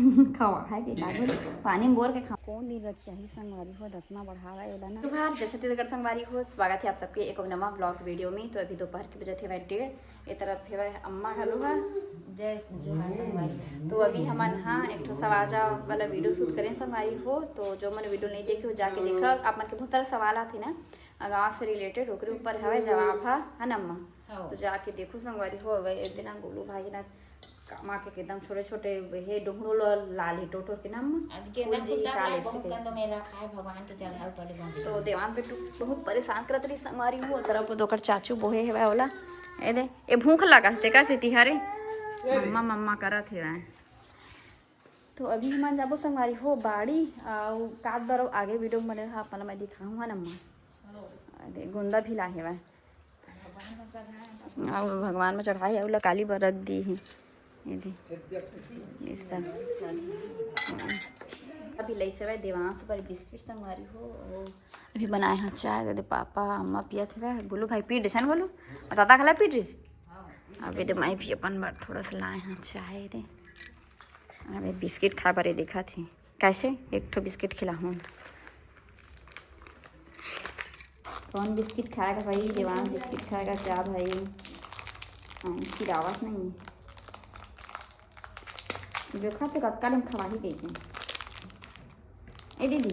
खवा है के लागल पानी में बोर के खा कौन दिन रखिया ही संगवारी हो दतना बढ़ावा एला ना सुबह जय छत्तीसगढ़ संगवारी हो स्वागत है आप सबके एक नवा ब्लॉग वीडियो में। तो अभी दोपहर के बजे थे 1:30 ये तरफ है अम्मा घलो है जय जोहार संगवारी। तो अभी हम हाँ एक ठो सवाजा वाला वीडियो शूट करें संगवारी हो। तो जो मैंने वीडियो नहीं देखी हो जाके देखा। आप मन के बहुत सारा सवाल आते ना गाँव से रिलेटेड ओकरे ऊपर हवे जवाब है ना अम्मा। तो जाके देखो संगवारी हो एक दिन गोलू भाई ना माँ के एकदम छोटे छोटे हे डोंगरो लाल ही टोटोर के नाम आज के एकदम सुंदर है बहुत कंद में रखा है भगवान के चढ़ाव पड़े बंद। तो देवान पे बहुत परेशान करत रही संगवारी हो तरफ दोकर चाचू बोहे हेवा होला ए दे ए भूख लगा से का से तिहारे मम्मा मम्मा करत हेवा। तो अभी हम जाबो संगवारी हो बाड़ी और काट दरो आगे वीडियो में हा अपन मैं दिखाऊं है नम्मा दे गोंदा भी ला हेवा और भगवान में चढ़ाई है काली पर रख दी है ये सब अभी लई से देवांश पर बिस्किट संगवारी हो अभी बनाए हैं चाय दे पापा अम्मा पियत है बोलो भाई पी डे बोलो दादा खला पी रे अभी तो मैं भी अपन बार थोड़ा सा लाए हैं चाय दे अभी बिस्किट खा बारे देखा थी कैसे एक ठो बिस्किट खिला हूँ। कौन बिस्किट खाएगा भाई देवांश बिस्किट खाएगा क्या भाई इसकी आवाज़ नहीं है जो खाते कतकाल में खवा ही गई थी ए दीदी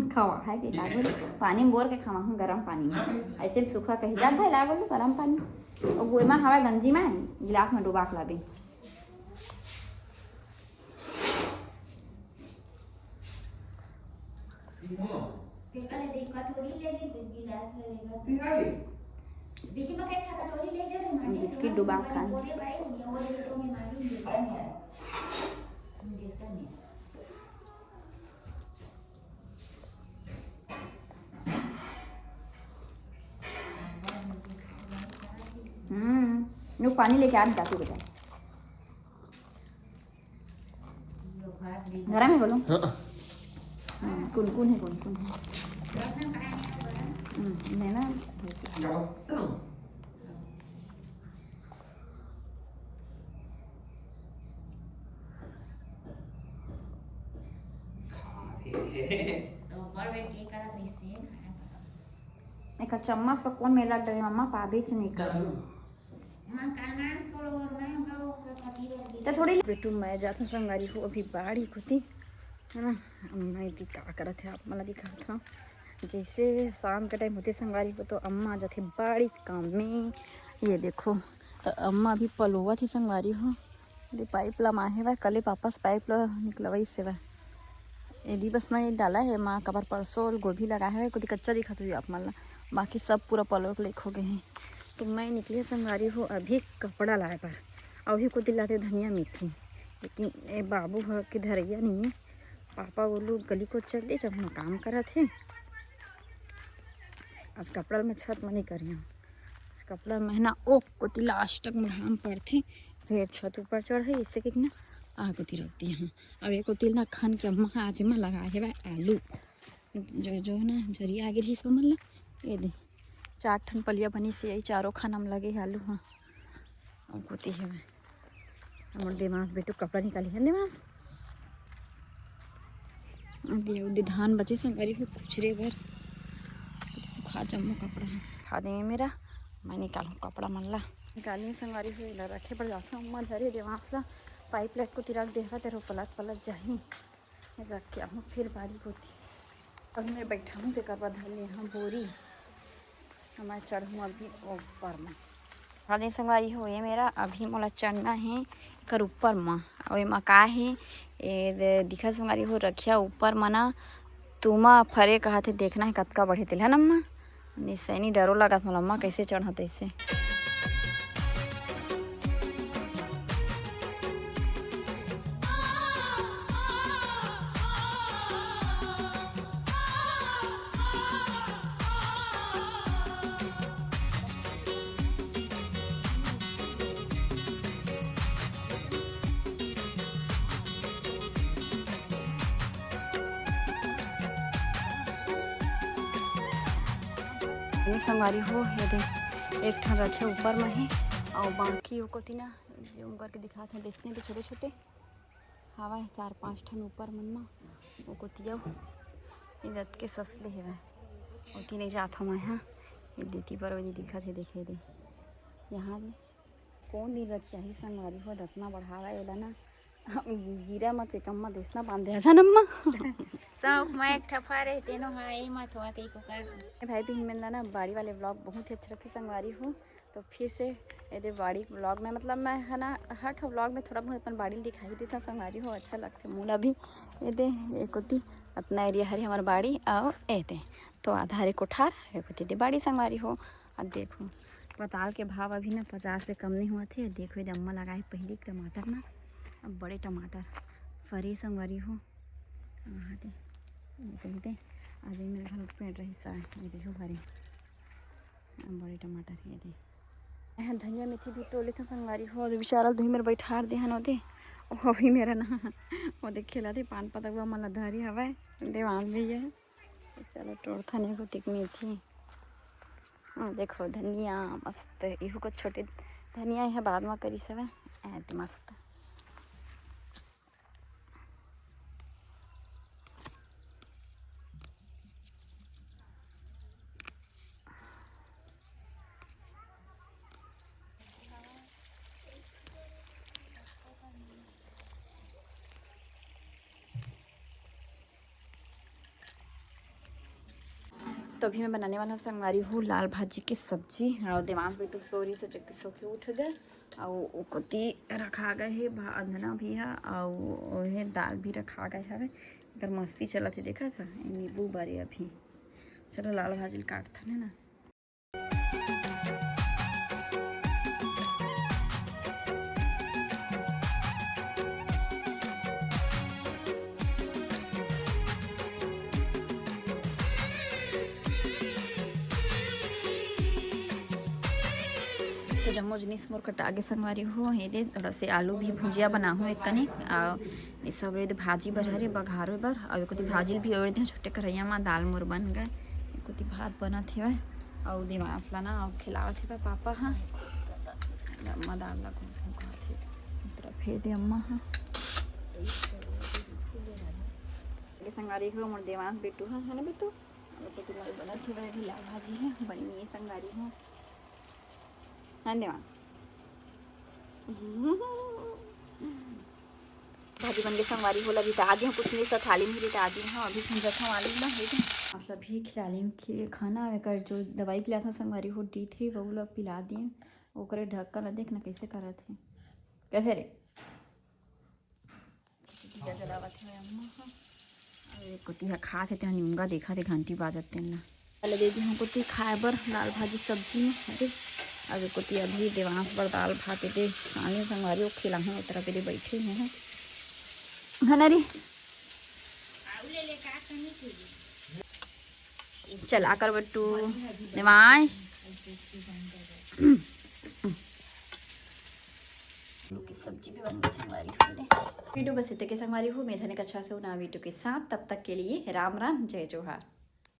खवा है कि लागल पानी में बोर के खावा हूँ गरम पानी में ऐसे भी सूखा कहीं जात भाई लागल गरम पानी और गोई में हवा गंजी में गिलास में डुबा के लाबे बिस्किट डुबा खान पानी लेके आ जाती बेटा घर में बोलो कुन है नहीं ना एक चम्मच तो कौन मेरा डरे मम्मा पाबेच नहीं कर तो थोड़ी बेटू मैं जाता संगारी हो अभी बाड़ी खुदी है ना मैं दिखा कर थे आप मला दिखा था जैसे शाम के टाइम होते संगारी हो तो अम्मा जाते बाड़ी काम में ये देखो। तो अम्मा भी पलोवा थी संगारी हो दे पाइप ला माहे वह कल वापस पाइप ला निकलवा इससे वह यदि बस मैं डाला है माँ कबर परसों गोभी लगाया है कुछ कच्चा दिखा था आप मान ला बाकी सब पूरा पलो के लेख हो गए हैं। तो मैं निकली संगारी हो अभी कपड़ा लाए पर अभी को दिलाते धनिया मेथी लेकिन ए बाबू के धरैया नहीं है पापा वो लोग गली को चल दे जब हम काम करा थे आज कपड़ा में छत में नहीं करी हूँ आज कपड़ा महीना ओ को लास्ट तक मुढ़ाम पर थे फिर छत ऊपर चढ़े इससे कि ना आग होती रखती है। अब एक होती ना खान के अम्मा आज में लगाए है भाई आलू जो है ना जरिया आगे ही समझ ला ये दे 4 ठन पलिया बनी से यही चारों खाना में लगे आलू हाँ और होती है हमारे दिमाग बेटू कपड़ा निकाली है दिमाग दिया धान बचे संगारी हो कुचरे भर सुखा जम्मू कपड़ा है खा देंगे मेरा मैं निकालूँ कपड़ा मल्ला निकालिए संगारी हुई रखे पर जाता हूँ अम्मा धरे देवांसला पाइप लाइट को तिराक देखा तेरे पलट जाही रख के आऊँ फिर बारी होती अब मैं बैठा हूँ तो करवा धर ले हाँ बोरी मैं चढ़ूँ अभी ऊपर में हाँ दिन संगवारी हो ये मेरा अभी मोला चढ़ना है कर ऊपर में और ये मका है ये दिखा संगवारी हो रखिया ऊपर मना तुमा फरे कहा थे देखना है कतका बढ़े तिल है ना अम्मा निसैनी डरो लगा था अम्मा कैसे चढ़ा ऐसे ये संगवारी हो ये दे एक ठन रखे ऊपर में ही और बाकी वो कोती ना जूम करके दिखाते हैं, देखते हैं तो छोटे छोटे हवा है 4-5 ठन ऊपर मन में वो कोती जाओ ये दत के ससले है वह उती नहीं जाता मैं। हाँ ये देती पर वही दिखत है, देखे दे यहाँ दे कौन दिन रख चाहिए संगवारी हो दतना बढ़ावा एला ना गिरा मत के कम्मा देसना बांधे अच्छा नम्मा सब मैं एक ठफा रहे तेनो हाय मत हुआ कहीं को कर भाई बहन मिलना ना बाड़ी वाले व्लॉग बहुत ही अच्छे लगते संगवारी हो। तो फिर से यदि बाड़ी व्लॉग में मतलब मैं है ना हर व्लॉग में थोड़ा बहुत अपन बाड़ी दिखाई देता संगवारी हो अच्छा लगता मूला भी ये एक होती अपना एरिया हरी हमारी बाड़ी आओ एते तो आधा हरे कोठार एक होती दे बाड़ी संगवारी हो। अब देखो पताल के भाव अभी ना 50 से कम नहीं हुआ थे। देखो ये अम्मा लगाए पहले टमाटर ना अब बड़े टमाटर फरी संगवारी हो कहते आज मेरे घर पेड़ रही सा ये देखो भरे बड़े टमाटर ये दे धनिया मेथी भी तोले थे संगवारी हो बेचारा धुई मेरे बैठार दे हन दे वो भी मेरा ना वो देख खेला थे पान पतक मला धरी हवा देवान भी है चलो तोड़ता नहीं को तिक मेथी देखो धनिया मस्त इहू को छोटे धनिया है बाद में करी सब ऐत मस्त तो अभी मैं बनाने वाला हूँ संगवारी हूँ लाल भाजी की सब्जी और दिमाग पे सोरी से चक्की सो के उठ गए और कोती रखा गए है भांधना भी है और है दाल भी रखा गए है इधर मस्ती चला थे देखा था नींबू बारी अभी चलो लाल भाजी काटते हैं ना। तो जम्मो जिनिस मोर कटा के संगवारी हो हे दे थोड़ा से आलू भी भुजिया बना हूँ एक कने ये सब रे भाजी बर हरे बघारो बर और कोती भाजी भी और दे छोटे करैया में दाल मोर बन गए कोती भात बना थे और दिमाग फलाना और खिलावत थे पापा। हाँ अम्मा दाल ला थे तरफ हे दे अम्मा। हाँ संगवारी हो मोर देवान बेटू हाँ है ना बेटू और कोती मोर बना थे भी लाल भाजी है बनी ये संगवारी हो हाँ देवान भाजी बन के संगवारी हो लगी टा दी हूँ कुछ नहीं सा थाली में लिटा दी हूँ अभी समझा था मालूम ना है आप सभी खिला ली खाना कर जो दवाई पिला था संगवारी हो D3 वो लोग पिला दिए वो करे ढक कर देखना कैसे कर थे कैसे रे जलावत है अम्मा। अरे कुत्ती खा थे निमगा देखा थे घंटी बाजते ना पहले दे दी हूँ कुत्ती खाए बर लाल भाजी सब्जी में अरे अभी कुत्ती अभी देवांश पर दाल भाते दे आने संगवारी खिला हूँ उतरा पे बैठे हैं है ना रे चला कर बट्टू देवांश की सब्जी भी बन गई संगवारी वीडियो बस इतने के संगवारी हो मेधने का अच्छा से ना वीडियो के साथ तब तक के लिए राम राम जय जोहार।